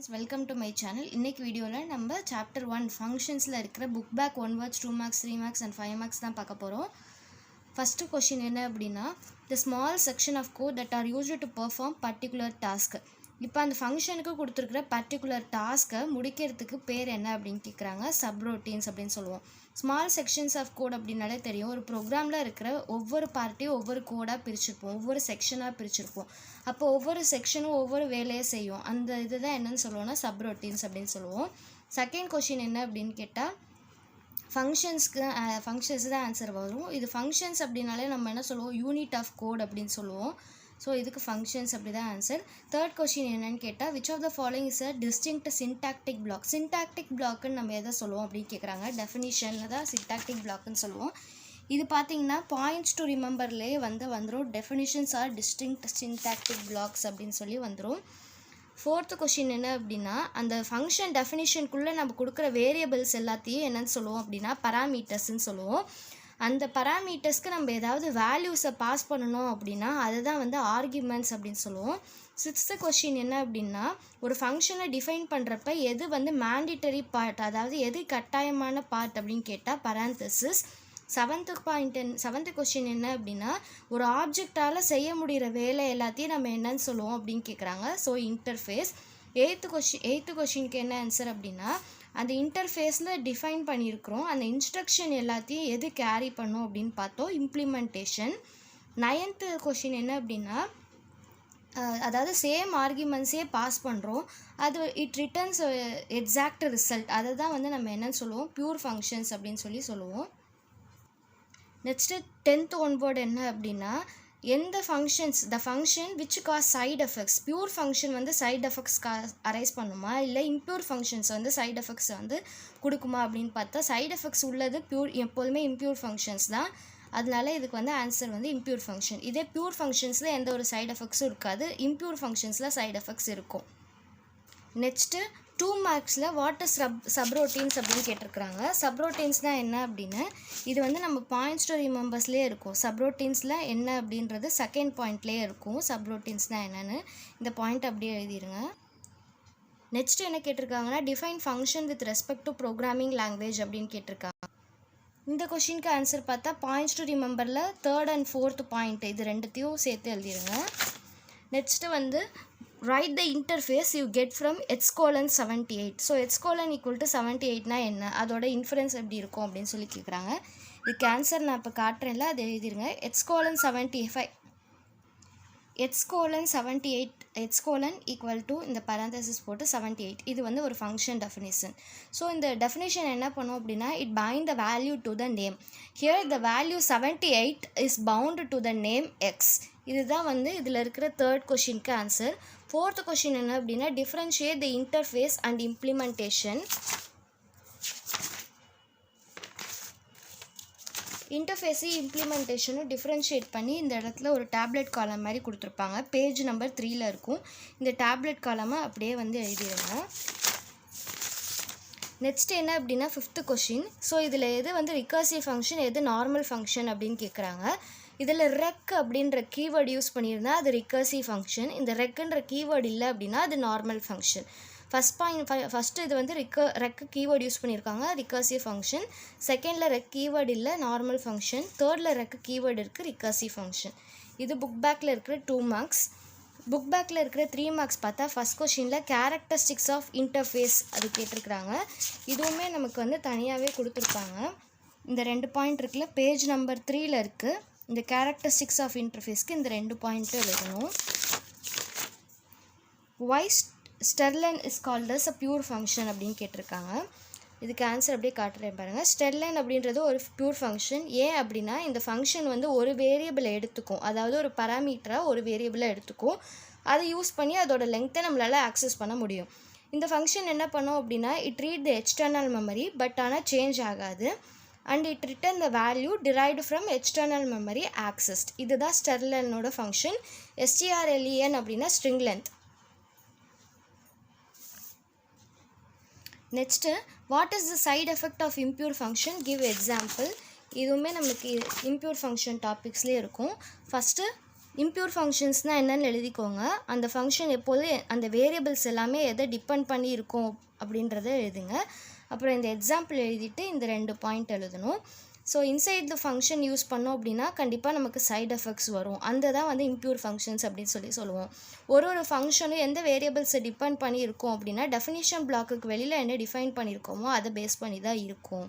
Welcome to my channel. இன்னைக்கு வீடியோவில் நம்ம சாப்டர் 1 ஃபங்க்ஷன்ஸில் இருக்கிற book back 1 words 2 marks 3 marks and 5 marks தான் பார்க்க போகிறோம். ஃபஸ்ட்டு கொஷின் என்ன அப்படின்னா, the small section of code that are used to perform particular task. இப்போ அந்த ஃபங்க்ஷனுக்கு கொடுத்துருக்குற பர்டிகுலர் டாஸ்க்கை முடிக்கிறதுக்கு பேர் என்ன அப்படின்னு கேட்குறாங்க. சப்ரோட்டீன்ஸ் அப்படின்னு சொல்லுவோம். ஸ்மால் செக்ஷன்ஸ் ஆஃப் கோட் அப்படின்னாலே தெரியும், ஒரு ப்ரோக்ராமில் இருக்கிற ஒவ்வொரு பார்ட்டையும் ஒவ்வொரு கோடாக பிரிச்சுருப்போம், ஒவ்வொரு செக்ஷனாக பிரிச்சுருப்போம். அப்போ ஒவ்வொரு செக்ஷனும் ஒவ்வொரு வேலையை செய்யும். அந்த இதுதான் என்னன்னு சொல்லுவோம்னா சப்ரோட்டீன்ஸ் அப்படின்னு சொல்லுவோம். செகண்ட் கொஷின் என்ன அப்படின்னு கேட்டால், ஃபங்க்ஷன்ஸ் தான் ஆன்சர் வரும். இது ஃபங்க்ஷன்ஸ் அப்படின்னாலே நம்ம என்ன சொல்லுவோம், யூனிட் ஆஃப் கோட் அப்படின்னு சொல்லுவோம். ஸோ இதுக்கு ஃபங்க்ஷன்ஸ் அப்படி தான் ஆன்சர். தேர்ட் கொஷின் என்னன்னு கேட்டால், which of the following is a distinct syntactic block. Syntactic பிளாக்குன்னு நம்ம எதை சொல்லுவோம் அப்படின்னு கேட்குறாங்க. டெஃபினிஷனில் தான் சின்டாக்டிக் பிளாக்குன்னு சொல்லுவோம். இது பார்த்தீங்கன்னா பாயிண்ட்ஸ் டு ரிமெம்பர்லேயே வந்துடும். Definitions are distinct syntactic blocks அப்படின்னு சொல்லி வந்துடும். ஃபோர்த்து கொஷின் என்ன அப்படின்னா, அந்த ஃபங்க்ஷன் டெஃபினிஷனுக்குள்ளே நம்ம கொடுக்குற வேரியபிள்ஸ் எல்லாத்தையும் என்னன்னு சொல்லுவோம் அப்படின்னா பராமீட்டர்ஸ்ன்னு சொல்லுவோம். அந்த பராமீட்டர்ஸ்க்கு நம்ம ஏதாவது வேல்யூஸை பாஸ் பண்ணணும் அப்படின்னா அதுதான் ஆர்கியூமெண்ட்ஸ் அப்படின்னு சொல்லுவோம். சிக்ஸ்த்து கொஷின் என்ன அப்படின்னா, ஒரு ஃபங்க்ஷனை டிஃபைன் பண்ணுறப்ப எது மேண்டிட்டரி பார்ட், அதாவது எது கட்டாயமான பார்ட் அப்படின்னு கேட்டால் பராந்தசிஸ். செவன்த்து கொஷின் என்ன அப்படின்னா, ஒரு ஆப்ஜெக்டால் செய்ய முடிகிற வேலை எல்லாத்தையும் நம்ம என்னன்னு சொல்லுவோம் அப்படின்னு கேட்குறாங்க. So interface. எயித்து கொஷினுக்கு என்ன ஆன்சர் அப்படின்னா, அந்த இன்டர்ஃபேஸில் டிஃபைன் பண்ணியிருக்கிறோம், அந்த இன்ஸ்ட்ரக்ஷன் எல்லாத்தையும் எது கேரி பண்ணும் அப்படின்னு பார்த்தோம், இம்ப்ளிமெண்டேஷன். நைன்த்து கொஷின் என்ன அப்படின்னா, அதாவது சேம் ஆர்கியூமெண்ட்ஸே பாஸ் பண்ணுறோம், அது இட் ரிட்டர்ன்ஸ் எக்ஸாக்ட் ரிசல்ட். அதை தான் நம்ம என்னன்னு சொல்லுவோம், பியூர் ஃபங்க்ஷன்ஸ் அப்படின்னு சொல்லுவோம். நெக்ஸ்ட்டு 10th ஒன்வேர்டு என்ன அப்படின்னா, எந்த functions the function which cause side effects. Pure function side effects arise பண்ணுமா, இல்லை இம்ப்யூர் ஃபங்க்ஷன்ஸ் சைட் எஃபெக்ட்ஸ் கொடுக்குமா அப்படின்னு பார்த்தா சைட் எஃபெக்ட்ஸ் உள்ளது எப்போதுமே இம்ப்யூர் ஃபங்க்ஷன்ஸ் தான். அதனால இதுக்கு ஆன்சர் இம்ப்யூர் ஃபங்க்ஷன். இதே பியூர் ஃபங்க்ஷன்ஸில் எந்த ஒரு சைட் எஃபெக்ட்ஸும் இருக்காது, இம்ப்யூர் ஃபங்க்ஷன்ஸில் சைட் எஃபெக்ட்ஸ் இருக்கும். நெக்ஸ்ட்டு 2 மார்க்ஸில் வாட் இஸ் சப்ரோட்டீன்ஸ் அப்படின்னு கேட்டிருக்கிறாங்க. சப்ரோட்டீன்ஸ்னால் என்ன அப்படின்னு, இது நம்ம பாயிண்ட்ஸ் டு ரிமெம்பர்ஸ்லேயே இருக்கும். சப்ரோட்டீன்ஸில் என்ன அப்படின்றது செகண்ட் பாயிண்ட்லேயே இருக்கும். சப்ரோட்டீன்ஸ்னால் என்னென்னு இந்த பாயிண்ட் அப்படியே எழுதிடுங்க. நெக்ஸ்ட் என்ன கேட்டிருக்காங்கன்னா, define function with respect to programming language அப்படின்னு கேட்டிருக்காங்க. இந்த கொஷினுக்கு ஆன்சர் பார்த்தா பாயிண்ட்ஸ் டு ரிமெம்பரில் 3rd and 4th பாயிண்ட் இது ரெண்டுத்தையும் சேர்த்து எழுதிடுங்க. Next write the interface you get from x:78. So x:78னா என்ன, அதோட இன்ஃபரன்ஸ் எப்படி இருக்கும் அப்படின்னு சொல்லி கேட்குறாங்க. இதுக்கு ஆன்சர் நான் இப்போ காட்டுறேன்ல, அது எழுதிருங்க. x:78 ஈக்குவல் டு இந்த பராந்தசிஸ் போட்டு 78. இது ஒரு ஃபங்க்ஷன் டெஃபினிஷன். ஸோ இந்த டெஃபினிஷன் என்ன பண்ணும் அப்படின்னா, it bind the value to the name. Here the value 78 is bound to the name x. இதுதான் இதில் இருக்கிற 3rd கொஷினுக்கு ஆன்சர். 4th கொஷின் என்ன அப்படின்னா, differentiate the interface and implementation. இன்டர்ஃபேஸையும் இம்ப்ளிமெண்டேஷனும் டிஃப்ரென்ஷியேட் பண்ணி இந்த இடத்துல ஒரு டேப்லெட் காலம் மாதிரி கொடுத்துருப்பாங்க. பேஜ் நம்பர் 3ல் இருக்கும். இந்த டேப்லெட் காலமை அப்படியே எழுதிடுங்க. நெக்ஸ்ட் என்ன அப்படின்னா 5th கொஷின். ஸோ இதில் எது ரிகர்சிவ் ஃபங்க்ஷன், எது நார்மல் ஃபங்க்ஷன் அப்படின்னு கேட்குறாங்க. இதில் ரெக் அப்படின்ற கீவேர்டு யூஸ் பண்ணியிருந்தால் அது ரிகர்சிவ் ஃபங்க்ஷன். இந்த ரெக்குன்ற கீவேர்டு இல்லை அப்படின்னா அது நார்மல் ஃபங்க்ஷன். ஃபஸ்ட்டு இது ரெக் கீவேர்டு யூஸ் பண்ணியிருக்காங்க, ரிகர்சிவ் ஃபங்க்ஷன். செகண்டில் ரெக் கீவேர்டு இல்லை, நார்மல் ஃபங்க்ஷன். தேர்டில் ரெக் கீவேர்டு இருக்குது, ரிகர்சிவ் ஃபங்க்ஷன். இது புக் பேக்கில் இருக்கிற 2 மார்க்ஸ். புக் பேக்கில் இருக்கிற 3 மார்க்ஸ் பார்த்தா ஃபஸ்ட் கொஷினில் கேரக்டரிஸ்டிக்ஸ் ஆஃப் இன்டர்ஃபேஸ் அது கேட்டிருக்கிறாங்க. இதுவுமே நமக்கு தனியாகவே கொடுத்துருப்பாங்க. இந்த 2 பாயிண்ட் இருக்குல்ல, பேஜ் நம்பர் 3ல் இருக்குது. இந்த கேரக்டரிஸ்டிக்ஸ் ஆஃப் இன்டர்ஃபேஸ்க்கு இந்த 2 பாயிண்ட்டும் எழுதணும். Why Sterlen is called as a pure function அப்படின்னு கேட்டிருக்காங்க. இதுக்கு ஆன்சர் அப்படியே காட்டுறேன் பாருங்கள். ஸ்டெர்லைன் அப்படின்றது ஒரு பியூர் ஃபங்க்ஷன். ஏன் அப்படின்னா இந்த ஃபங்க்ஷன் ஒரு வேரியபிளை எடுத்துக்கும், அதாவது ஒரு பராமீட்டராக ஒரு வேரியபிளை எடுத்துக்கும். அதை யூஸ் பண்ணி அதோட லெங்க்த்தை நம்மளால் ஆக்சஸ் பண்ண முடியும். இந்த ஃபங்க்ஷன் என்ன பண்ணும் அப்படின்னா, it read the external memory, but ஆனால் சேஞ்ச் ஆகாது. And it return the value derived from external memory accessed. இதுதான் ஸ்டெர்லனோட ஃபங்க்ஷன். strlen அப்படின்னா string length. Next what is the side effect of impure function, give example. இதுவுமே நமக்கு impure function டாபிக்ஸ்லேயே இருக்கும். First impure ஃபங்க்ஷன்ஸ்னால் என்னென்னு எழுதிக்கோங்க. அந்த ஃபங்க்ஷன் எப்போதும் அந்த வேரியபிள்ஸ் எல்லாமே எதை டிபெண்ட் பண்ணி இருக்கும் அப்படின்றத எழுதுங்க. அப்புறம் இந்த எக்ஸாம்பிள் எழுதிட்டு இந்த 2 பாயிண்ட் எழுதணும். So inside the function use பண்ணோம் அப்படின்னா கண்டிப்பாக நமக்கு சைட் எஃபெக்ட்ஸ் வரும். அந்த தான் வந்து இம்ப்யூர் ஃபங்க்ஷன்ஸ் அப்படின்னு சொல்லுவோம். ஒரு ஃபங்க்ஷனும் எந்த வேரியபிள்ஸை டிபெண்ட் பண்ணி இருக்கும் அப்படின்னா டெஃபினிஷன் பிளாக்குக்கு வெளியில் என்ன டிஃபைன் பண்ணியிருக்கோமோ அதை பேஸ் பண்ணி தான் இருக்கும்.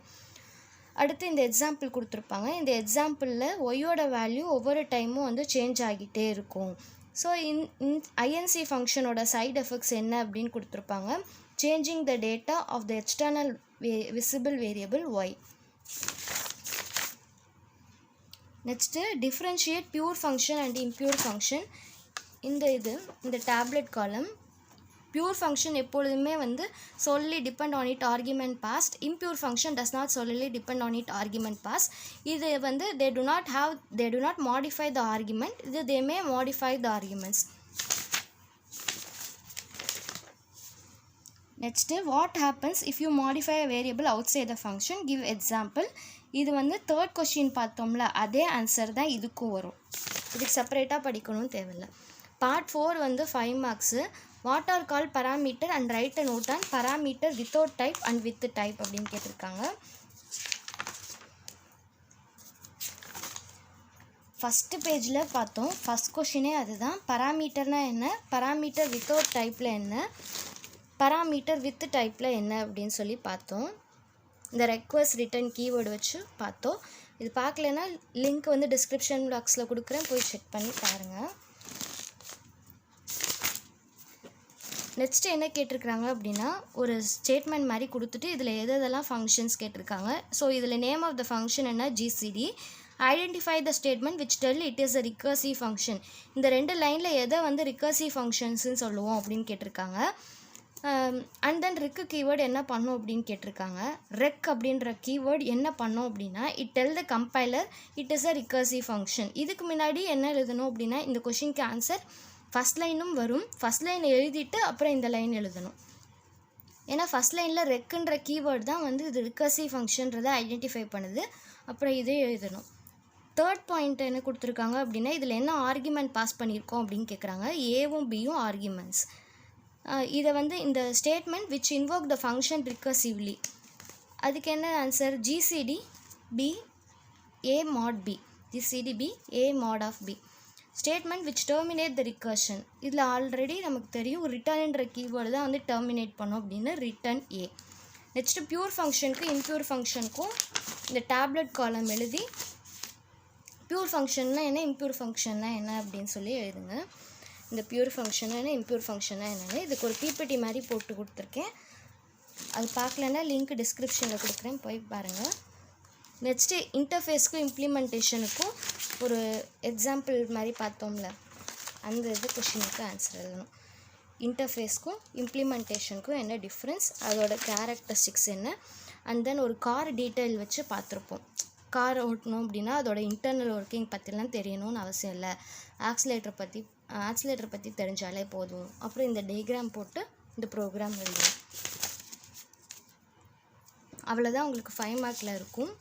அடுத்து இந்த எக்ஸாம்பிள் கொடுத்துருப்பாங்க. இந்த எக்ஸாம்பிளில் ஒய்யோட வேல்யூ ஒவ்வொரு டைமும் வந்து சேஞ்ச் ஆகிட்டே இருக்கும். ஸோ ஐஎன்சி ஃபங்க்ஷனோட சைட் எஃபெக்ட்ஸ் என்ன அப்படின்னு கொடுத்துருப்பாங்க. Changing the data of the external visible variable y. Next differentiate pure function and impure function. இந்த டேப்லெட் காலம் பியூர் ஃபங்க்ஷன் எப்பொழுதுமே வந்து solely depend on it argument passed. impure function does not solely depend on it argument passed. இது வந்து they do not modify the argument. இது they may modify the arguments. Next, what happens if you modify a variable outside the function? Give example. இது வந்து third question பார்த்தோம்ல அதே answer தான் இதுக்கும் வரும். இதுக்கு செப்பரேட்டாக படிக்கணும்னு தேவையில்லை. பார்ட் 4 வந்து 5 marks. What are call parameter and write a note on parameter without type and with type அப்படின்னு கேட்டிருக்காங்க. ஃபஸ்ட்டு பேஜில் பார்த்தோம். ஃபஸ்ட் கொஷினே அதுதான். பராமீட்டர்னால் என்ன, பராமீட்டர் வித்தவுட் டைப்பில் என்ன, பராமீட்டர் வித் டைப்பில் என்ன அப்படின்னு சொல்லி பார்த்தோம். இந்த ரெக்வஸ்ட் ரிட்டர்ன் கீவேர்டு வச்சு பார்த்தோம். இது பார்க்கலன்னா லிங்க் வந்து டிஸ்கிரிப்ஷன் பாக்ஸில் கொடுக்குறேன், போய் செக் பண்ணி பாருங்கள். நெக்ஸ்ட் என்ன கேட்டிருக்காங்க அப்படின்னா ஒரு ஸ்டேட்மெண்ட் மாதிரி கொடுத்துட்டு இதில் எதெல்லாம் ஃபங்க்ஷன்ஸ் கேட்டிருக்காங்க. ஸோ இதில் நேம் ஆஃப் த ஃபங்க்ஷன் என்ன GCD. Identify the statement which tell it is a recursive function. இந்த 2 லைனில் எதை வந்து ரிகர்சிவ் ஃபங்க்ஷன்ஸ்னு சொல்லுவோம் அப்படின்னு கேட்டிருக்காங்க. அண்ட் தென் ரெக்கு கீவேர்டு என்ன பண்ணும் அப்படின்னு கேட்டிருக்காங்க. ரெக் அப்படின்ற கீவேர்டு என்ன பண்ணும் அப்படின்னா it tell the compiler it is a recursive function. இதுக்கு முன்னாடி என்ன எழுதணும் அப்படின்னா இந்த கொஷினுக்கு ஆன்சர் ஃபஸ்ட் லைனும் வரும். ஃபஸ்ட் லைன் எழுதிட்டு அப்புறம் இந்த லைன் எழுதணும். ஏன்னா ஃபஸ்ட் லைனில் ரெக்குன்ற கீவேர்டு தான் வந்து இது ரிகர்சிவ் ஃபங்க்ஷன்றதை ஐடென்டிஃபை பண்ணுது. அப்புறம் இதே எழுதணும். தேர்ட் பாயிண்ட் என்ன கொடுத்துருக்காங்க அப்படின்னா இதில் என்ன ஆர்குமெண்ட் பாஸ் பண்ணியிருக்கோம் அப்படின்னு கேட்குறாங்க. ஏவும் பியும் ஆர்குமெண்ட்ஸ். இதை வந்து இந்த statement which invoke the function recursively. அதுக்கு என்ன answer GCD b a mod b. GCD b a mod of b. Statement which terminate the recursion. இதில் ஆல்ரெடி நமக்கு தெரியும் ரிட்டர்ன்ற கீவேர்டு தான் வந்து டெர்மினேட் பண்ணோம் அப்படின்னு ரிட்டன் ஏ. நெக்ஸ்ட்டு பியூர் ஃபங்க்ஷனுக்கு இம்ப்யூர் ஃபங்க்ஷனுக்கும் இந்த டேப்லெட் காலம் எழுதி பியூர் ஃபங்க்ஷன்னா என்ன இம்ப்யூர் ஃபங்க்ஷன்னா என்ன அப்படின்னு சொல்லி எழுதுங்க. இந்த பியூர் ஃபங்க்ஷன்னா என்ன இம்ப்யூர் ஃபங்க்ஷன்னா என்னென்னு இதுக்கு ஒரு பிபிடி மாதிரி போட்டு கொடுத்துருக்கேன். அது பார்க்கலன்னா லிங்க் டிஸ்கிரிப்ஷனில் கொடுக்குறேன், போய் பாருங்கள். நெக்ஸ்ட்டு இன்டர்ஃபேஸ்க்கும் இம்ப்ளிமெண்டேஷனுக்கும் ஒரு எக்ஸாம்பிள் மாதிரி பார்த்தோம்ல அந்த இது கொஷினுக்கு ஆன்சர் எழுதணும். இன்டர்ஃபேஸ்க்கும் இம்ப்ளிமெண்டேஷனுக்கும் என்ன டிஃப்ரென்ஸ், அதோட கேரக்டரிஸ்டிக்ஸ் என்ன, அண்ட் தென் ஒரு கார் டீட்டெயில் வச்சு பார்த்துருப்போம். கார் ஓட்டணும் அப்படின்னா அதோட இன்டர்னல் ஒர்க்கிங் பற்றிலாம் தெரியணும்னு அவசியம் இல்லை. ஆக்சிலேட்டர் பற்றி தெரிஞ்சாலே போதும். அப்புறம் இந்த டயக்ராம் போட்டு இந்த ப்ரோக்ராம் எழுதணும். அவ்வளோதான் உங்களுக்கு 5 மார்க்கில் இருக்கும்.